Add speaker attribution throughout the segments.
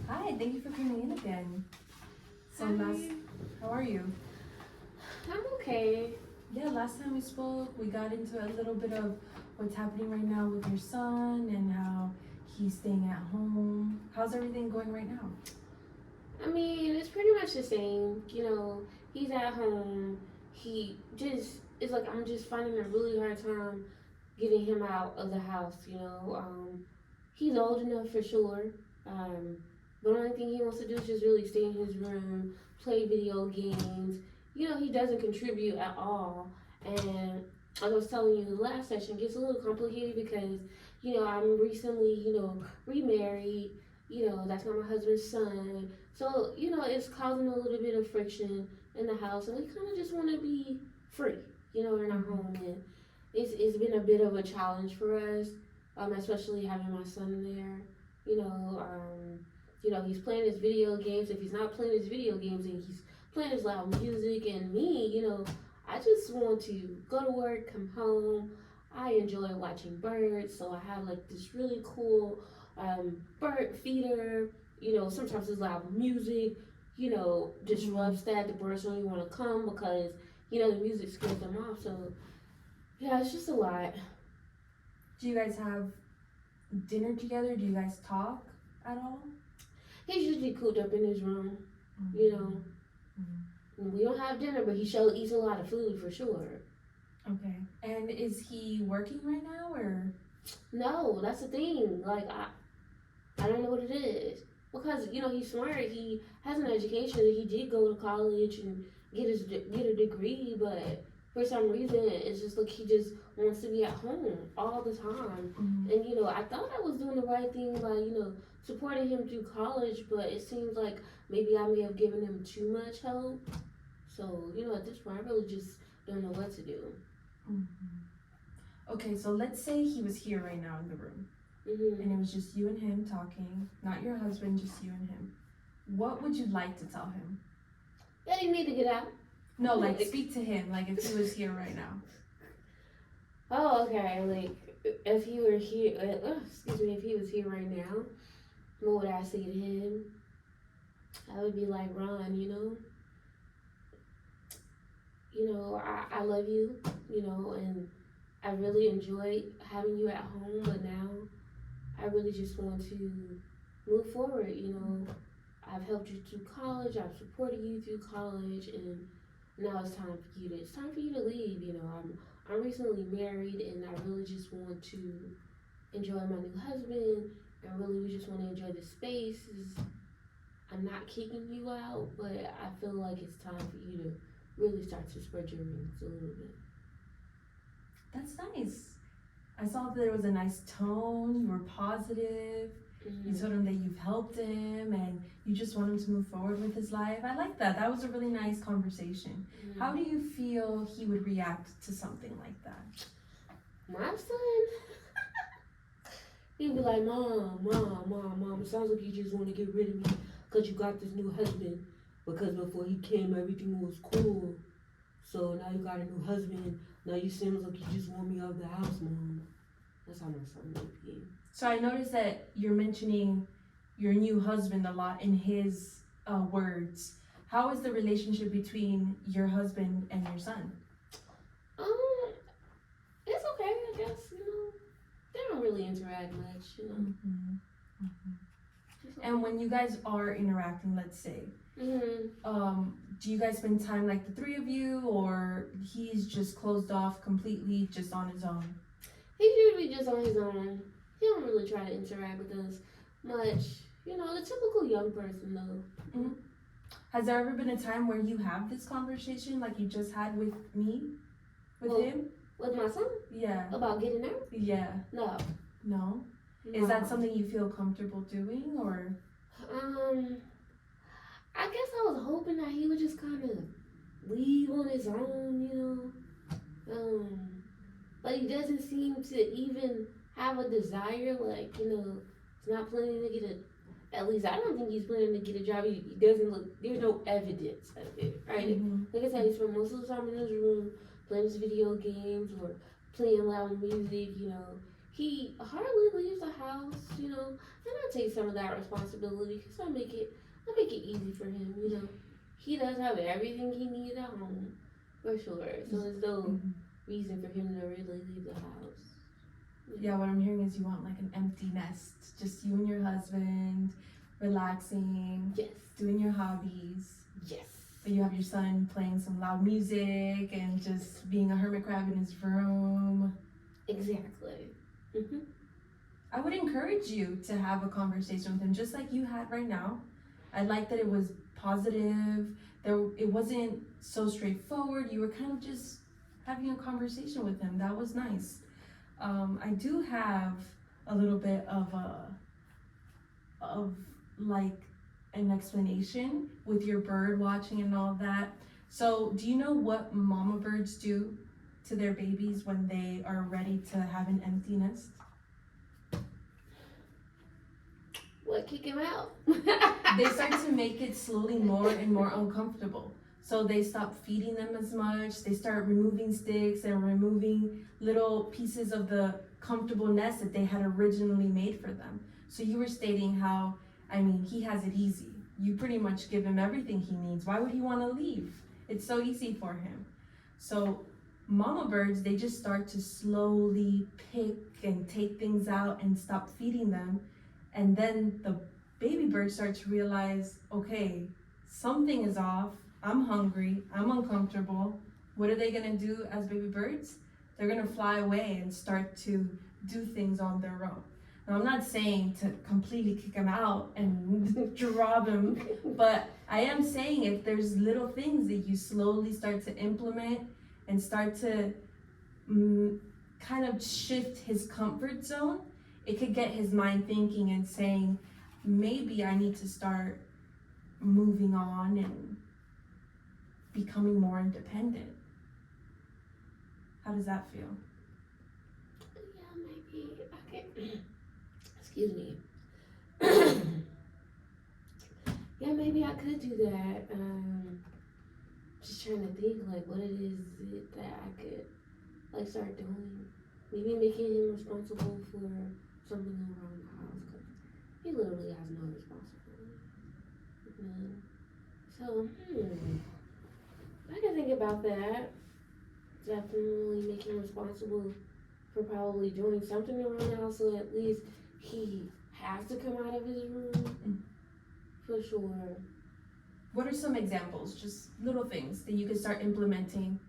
Speaker 1: Hi, thank you for coming in again. So
Speaker 2: Hi.
Speaker 1: how are you?
Speaker 2: I'm okay.
Speaker 1: Yeah, last time we spoke, we got into a little bit of what's happening right now with your son and how he's staying at home. How's everything going right now?
Speaker 2: I mean, it's pretty much the same. He's at home. He just it's like I'm just finding a really hard time getting him out of the house. He's old enough for sure. Um, but the only thing he wants to do is just really stay in his room, play video games. He doesn't contribute at all. And like I was telling you, the last session gets a little complicated because I'm recently remarried. That's not my husband's son. So, it's causing a little bit of friction in the house, and we kind of just want to be free, in our home. And it's been a bit of a challenge for us, especially having my son there. He's playing his video games. If he's not playing his video games, and he's playing his loud music, and me, I just want to go to work, come home. I enjoy watching birds, so I have like this really cool bird feeder. Sometimes it's loud music, disrupts that. The birds don't even want to come because, the music scares them off. So, yeah, it's just a lot.
Speaker 1: Do you guys have dinner together? Do you guys talk at all?
Speaker 2: He's usually cooped up in his room, you know.
Speaker 1: Mm-hmm.
Speaker 2: We don't have dinner, but he sure eats a lot of food for sure.
Speaker 1: Okay. And is he working right now or?
Speaker 2: No, that's the thing. Like, I don't know what it is. Because, he's smart. He has an education. He did go to college and get a degree, but for some reason, it's just like he just wants to be at home all the time.
Speaker 1: Mm-hmm.
Speaker 2: And, I thought I was doing the right thing by, supporting him through college, but it seems like maybe I may have given him too much help. So, at this point, I really just don't know what to do.
Speaker 1: Mm-hmm. Okay, so let's say he was here right now in the room.
Speaker 2: Mm-hmm.
Speaker 1: And it was just you and him talking, not your husband, just you and him. What would you like to tell him?
Speaker 2: That he need to get out.
Speaker 1: No, like speak to him, like if he was here right now.
Speaker 2: Oh, okay. Like if he were here, if he was here right now, what would I say to him? I would be like, Ron, I love you, and I really enjoyed having you at home, but now I really just want to move forward. I've helped you through college, I've supported you through college, and now it's time for you to leave. I'm recently married, and I really just want to enjoy my new husband, and really we just want to enjoy the space. I'm not kicking you out, but I feel like it's time for you to really start to spread your wings a little bit.
Speaker 1: That's nice. I saw that there was a nice tone, you were positive.
Speaker 2: Mm-hmm.
Speaker 1: You told him that you've helped him and you just want him to move forward with his life. I like that. That was a really nice conversation. Mm-hmm. How do you feel he would react to something like that?
Speaker 2: My son? He'd be like, Mom, it sounds like you just want to get rid of me because you got this new husband. Because before he came, everything was cool. So now you got a new husband. Now you seems like you just want me out of the house, Mom. That's how my son would be.
Speaker 1: So I noticed that you're mentioning your new husband a lot in his words. How is the relationship between your husband and your son?
Speaker 2: It's okay, I guess. They don't really interact much.
Speaker 1: Mm-hmm. Mm-hmm. And when you guys are interacting, let's say, do you guys spend time like the three of you, or he's just closed off completely, just on his own?
Speaker 2: He's usually just on his own. He don't really try to interact with us much. The typical young person though.
Speaker 1: Mm-hmm. Has there ever been a time where you have this conversation like you just had with me? With him?
Speaker 2: With my son?
Speaker 1: Yeah.
Speaker 2: About getting out?
Speaker 1: Yeah.
Speaker 2: No.
Speaker 1: No? Is that something you feel comfortable doing, or?
Speaker 2: I guess I was hoping that he would just kind of leave on his own, but he doesn't seem to even have a desire, he's not planning to get at least I don't think he's planning to get a job. He doesn't look, there's no evidence of it, right?
Speaker 1: Mm-hmm.
Speaker 2: Like I said, he spent most of the time in his room playing his video games or playing loud music, he hardly leaves the house, you know, and I take some of that responsibility because I make it easy for him, you know. He does have everything he needs at home, for sure. So there's no reason for him to really leave the house.
Speaker 1: Yeah, what I'm hearing is you want like an empty nest, just you and your husband, relaxing,
Speaker 2: Yes.
Speaker 1: doing your hobbies.
Speaker 2: Yes.
Speaker 1: But you have your son playing some loud music and just being a hermit crab in his room.
Speaker 2: Exactly. Mm-hmm.
Speaker 1: I would encourage you to have a conversation with him, just like you had right now. I like that it was positive. It wasn't so straightforward. You were kind of just having a conversation with him. That was nice. I do have a little bit of like an explanation with your bird watching and all that. So do you know what mama birds do to their babies when they are ready to have an empty nest?
Speaker 2: What, kick him out?
Speaker 1: They start to make it slowly more and more uncomfortable. So they stop feeding them as much. They start removing sticks and removing little pieces of the comfortable nest that they had originally made for them. So you were stating how, I mean, he has it easy. You pretty much give him everything he needs. Why would he want to leave? It's so easy for him. So mama birds, they just start to slowly pick and take things out and stop feeding them. And then the baby birds start to realize, okay, something is off. I'm hungry. I'm uncomfortable. What are they going to do as baby birds? They're going to fly away and start to do things on their own. Now, I'm not saying to completely kick him out and drop him, but I am saying if there's little things that you slowly start to implement and start to kind of shift his comfort zone, it could get his mind thinking and saying, maybe I need to start moving on and becoming more independent. How does that feel?
Speaker 2: Yeah, maybe. Okay. Excuse me. Yeah, maybe I could do that. Just trying to think like what it is that I could like start doing. Maybe making him responsible for something around the house because he literally has no responsibility. So, I can think about that. Definitely make him responsible for probably doing something around the house so at least he has to come out of his room. For sure.
Speaker 1: What are some examples, just little things that you could start implementing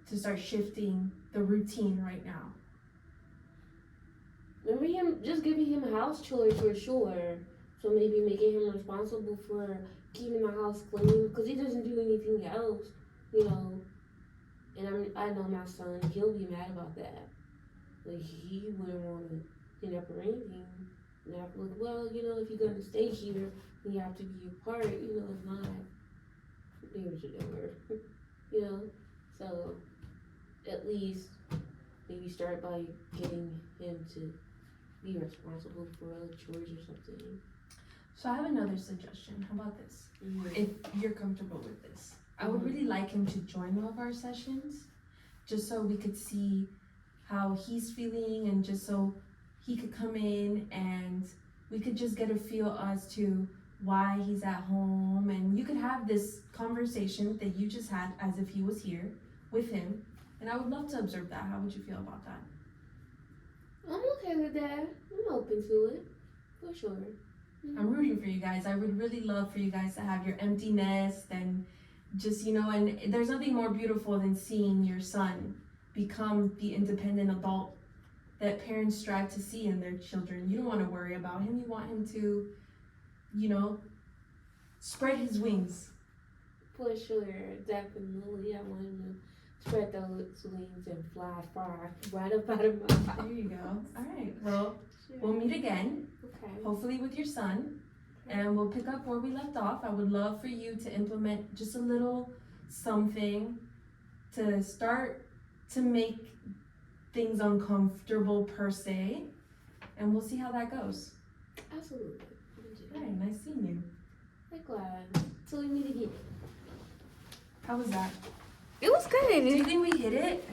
Speaker 1: to start shifting the routine right now?
Speaker 2: Maybe just giving him house chores for sure. So maybe making him responsible for keeping the house clean because he doesn't do anything else, you know. And I know my son, he'll be mad about that. Like he wouldn't want to clean up or anything. And I'm like, well, you know, if you're gonna stay here, then you have to be a part. You know, if not, do what you do. You know, so at least maybe start by getting him to be responsible for other chores or something.
Speaker 1: So I have another suggestion. How about this?
Speaker 2: Mm-hmm.
Speaker 1: If you're comfortable with this, I would really like him to join one of our sessions, just so we could see how he's feeling and just so he could come in and we could just get a feel as to why he's at home, and you could have this conversation that you just had as if he was here with him, and I would love to observe that. How would you feel about that?
Speaker 2: I'm okay with that. I'm open to it, for sure. Mm-hmm.
Speaker 1: I'm rooting for you guys. I would really love for you guys to have your empty nest and just, you know, and there's nothing more beautiful than seeing your son become the independent adult that parents strive to see in their children. You don't want to worry about him. You want him to, you know, spread his wings.
Speaker 2: For sure, definitely. I want him to spread those wings and fly far right up out of my mouth.
Speaker 1: There you go. All right. Well,
Speaker 2: Sure.
Speaker 1: we'll meet again,
Speaker 2: Okay.
Speaker 1: hopefully with your son, and we'll pick up where we left off. I would love for you to implement just a little something to start to make things uncomfortable per se, and we'll see how that goes.
Speaker 2: Absolutely.
Speaker 1: All right, nice seeing you.
Speaker 2: Likewise. Till we meet again.
Speaker 1: How was that?
Speaker 2: It was good.
Speaker 1: Do you think we hit it?